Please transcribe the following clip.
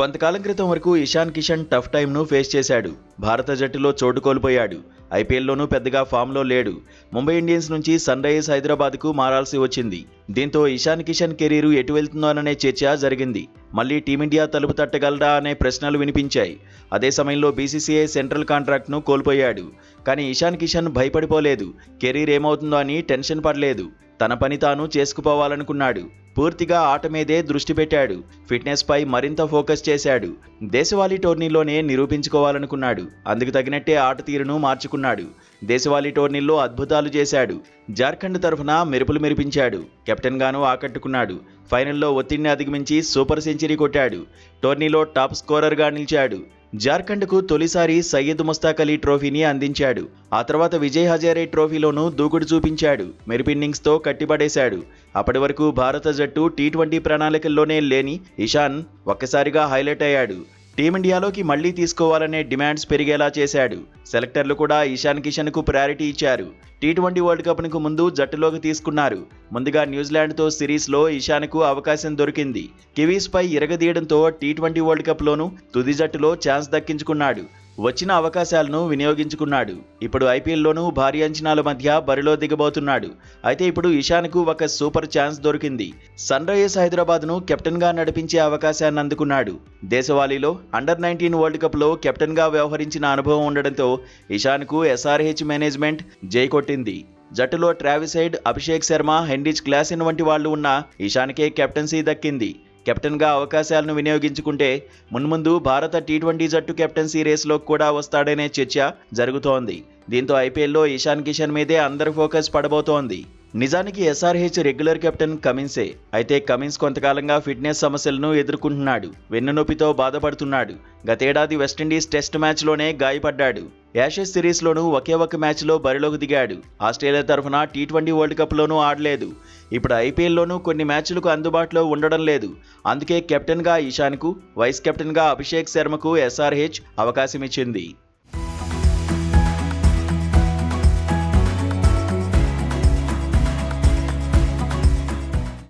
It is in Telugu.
కొంతకాలం క్రితం వరకు ఇషాన్ కిషన్ టఫ్ టైంను ఫేస్ చేశాడు. భారత జట్టులో చోటు కోల్పోయాడు. ఐపీఎల్లోనూ పెద్దగా ఫామ్లో లేడు. ముంబై ఇండియన్స్ నుంచి సన్ రైజర్స్ హైదరాబాద్కు మారాల్సి వచ్చింది. దీంతో ఇషాన్ కిషన్ కెరీరు ఎటు వెళ్తుందోననే చర్చ జరిగింది. మళ్లీ టీమిండియా తలుపు తట్టగలడా అనే ప్రశ్నలు వినిపించాయి. అదే సమయంలో బీసీసీఐ సెంట్రల్ కాంట్రాక్ట్ను కోల్పోయాడు. కానీ ఇషాన్ కిషన్ భయపడిపోలేదు. కెరీర్ ఏమవుతుందో అని టెన్షన్ పడలేదు. తన పని తాను చేసుకుపోవాలనుకున్నాడు. పూర్తిగా ఆట మీదే దృష్టి పెట్టాడు. ఫిట్నెస్ పై మరింత ఫోకస్ చేశాడు. దేశవాళీ టోర్నీలోనే నిరూపించుకోవాలనుకున్నాడు. అందుకు తగినట్టే ఆట తీరును మార్చుకున్నాడు. దేశవాళీ టోర్నీల్లో అద్భుతాలు చేశాడు. జార్ఖండ్ తరఫున మెరుపులు మెరిపించాడు. కెప్టెన్గాను ఆకట్టుకున్నాడు. ఫైనల్లో ఒత్తిడిని అధిగమించి సూపర్ సెంచరీ కొట్టాడు. టోర్నీలో టాప్ స్కోరర్గా నిలిచాడు. జార్ఖండ్కు తొలిసారి సయ్యద్ ముస్తాక్ అలీ ట్రోఫీని అందించాడు. ఆ తర్వాత విజయ్ హజారే ట్రోఫీలోనూ దూకుడు చూపించాడు. మెరుపిన్నింగ్స్తో కట్టిపడేశాడు. అప్పటి వరకు భారత జట్టు టీ20 ప్రణాళికల్లోనే లేని ఇషాన్ ఒక్కసారిగా హైలైట్ అయ్యాడు. టీమిండియాలోకి మళ్లీ తీసుకోవాలనే డిమాండ్స్ పెరిగేలా చేశాడు. సెలెక్టర్లు కూడా ఇషాన్ కిషన్కు ప్రయారిటీ ఇచ్చారు. టీ20 వరల్డ్ కప్కు ముందు జట్టులోకి తీసుకున్నారు. ముందుగా న్యూజిలాండ్తో సిరీస్లో ఇషాన్కు అవకాశం దొరికింది. కివీస్పై ఇరగదీయడంతో టీ20 వరల్డ్ కప్లోనూ తుది జట్టులో ఛాన్స్ దక్కించుకున్నాడు. వచ్చిన అవకాశాలను వినియోగించుకున్నాడు. ఇప్పుడు ఐపీఎల్లోనూ భారీ అంచనాల మధ్య బరిలో దిగబోతున్నాడు. అయితే ఇప్పుడు ఇషాన్కు ఒక సూపర్ ఛాన్స్ దొరికింది. సన్ రైజర్స్ హైదరాబాద్ను కెప్టెన్గా నడిపించే అవకాశాన్ని అందుకున్నాడు. దేశవాళీలో అండర్-19 వరల్డ్ కప్లో కెప్టెన్గా వ్యవహరించిన అనుభవం ఉండడంతో ఇషాన్కు ఎస్ఆర్హెచ్ మేనేజ్మెంట్ జై కొట్టింది. జట్టులో Travis head, Abhishek Sharma, Heinrich Klaasen వంటి వాళ్లు ఉన్నా ఇషాన్కే కెప్టెన్సీ దక్కింది. కెప్టెన్గా అవకాశాలను వినియోగించుకుంటే మున్ముందు భారత టీ20 జట్టు కెప్టెన్సీ రేసులో కూడా వస్తాడనే చర్చ జరుగుతోంది. దీంతో ఐపీఎల్లో ఇషాన్ కిషన్ మీదే అందరి ఫోకస్ పడబోతోంది. నిజానికి ఎస్ఆర్హెచ్ రెగ్యులర్ కెప్టెన్ కమిన్సే. అయితే కమిన్స్ కొంతకాలంగా ఫిట్నెస్ సమస్యలను ఎదుర్కొంటున్నాడు. వెన్నునొప్పితో బాధపడుతున్నాడు. గతేడాది వెస్టిండీస్ టెస్ట్ మ్యాచ్లోనే గాయపడ్డాడు. యాషెస్ సిరీస్లోనూ ఒకే ఒక మ్యాచ్లో బరిలోకి దిగాడు. ఆస్ట్రేలియా తరఫున టీ20 వరల్డ్ కప్లోనూ ఆడలేదు. ఇప్పుడు ఐపీఎల్లోనూ కొన్ని మ్యాచ్లకు అందుబాటులో ఉండడం లేదు. అందుకే కెప్టెన్గా ఇషాన్కు, వైస్ కెప్టెన్గా అభిషేక్ శర్మకు ఎస్ఆర్హెచ్ అవకాశం ఇచ్చింది.